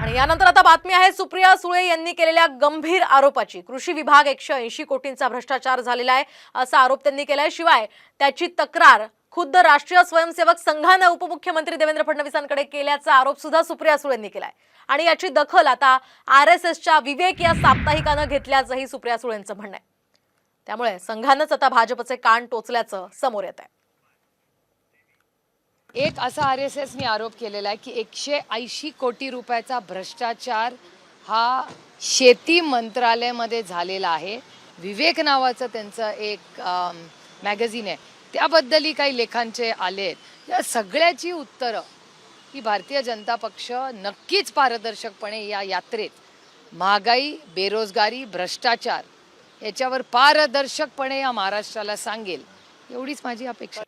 आणि यानंतर आता बातमी आहे सुप्रिया सुळे यांनी केलेल्या गंभीर आरोपाची। कृषी विभाग 180 कोटींचा भ्रष्टाचार झालेला आहे असा आरोप त्यांनी केलाय। शिवाय त्याची तक्रार खुद्द राष्ट्रीय स्वयंसेवक संघाने उपमुख्यमंत्री देवेंद्र फडणवीसांकडे केल्याचा आरोप सुद्धा सुप्रिया सुळे यांनी केलाय। आणि याची दखल आता आरएसएसच्या विवेक या साप्ताहिकाने घेतल्याचंही सुप्रिया सुळेंचं म्हणणं आहे। त्यामुळे संघानेच आता भाजपचे कान टोचल्याचं समोर येत आहे। एक असा आरएसएसने आरोप केलेला आहे की 180 कोटी रुपयाचा भ्रष्टाचार हा शेती मंत्रालयामध्ये झालेला आहे। विवेक नावाचं त्यांचं एक मॅगझिन आहे, त्याबद्दलही काही लेखांचे आलेत। या सगळ्याची उत्तरं ही भारतीय जनता पक्ष नक्कीच पारदर्शकपणे या यात्रेत महागाई, बेरोजगारी, भ्रष्टाचार याच्यावर पारदर्शकपणे या महाराष्ट्राला सांगेल, एवढीच माझी अपेक्षा।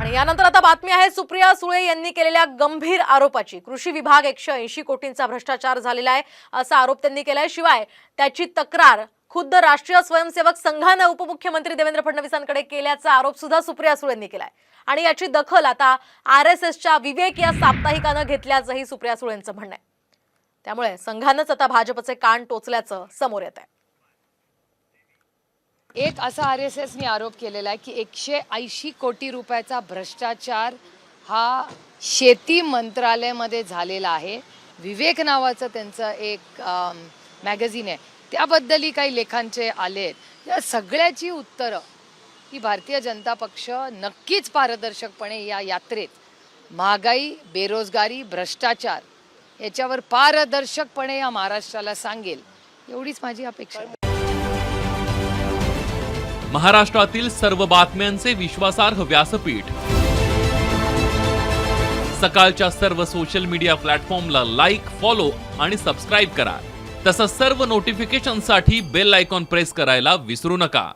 आणि यानंतर आता बातमी आहे सुप्रिया सुळे यांनी केलेल्या गंभीर आरोपाची। कृषी विभाग 180 कोटींचा भ्रष्टाचार झालेला आहे असा आरोप त्यांनी केलाय। शिवाय त्याची तक्रार खुद्द राष्ट्रीय स्वयंसेवक संघाने उपमुख्यमंत्री देवेंद्र फडणवीसांकडे केल्याचा आरोप सुद्धा सुप्रिया सुळे यांनी केलाय। आणि याची दखल आता आरएसएसच्या विवेक या साप्ताहिकाने घेतल्याचंही सुप्रिया सुळेंचं म्हणणं आहे। त्यामुळे संघानेच आता भाजपचे कान टोचल्याचं समोर येत आहे। एक असा आरएसएसने आरोप केलेला आहे की 180 कोटी रुपयाचा भ्रष्टाचार हा शेती मंत्रालयामध्ये झालेला आहे। विवेक नावाचं त्यांचं एक मॅगझिन आहे, त्याबद्दलही काही लेखांचे आलेत। या सगळ्याची उत्तरं ही भारतीय जनता पक्ष नक्कीच पारदर्शकपणे या यात्रेत महागाई, बेरोजगारी, भ्रष्टाचार याच्यावर पारदर्शकपणे या महाराष्ट्राला सांगेल, एवढीच माझी अपेक्षा आहे। महाराष्ट्रातील सर्व बातम्यांचे विश्वासार्ह व्यासपीठ सकाळच्या सर्व सोशल मीडिया प्लॅटफॉर्मला लाईक, फॉलो आणि सबस्क्राईब करा। तसंच सर्व नोटिफिकेशनसाठी बेल आयकॉन प्रेस करायला विसरू नका।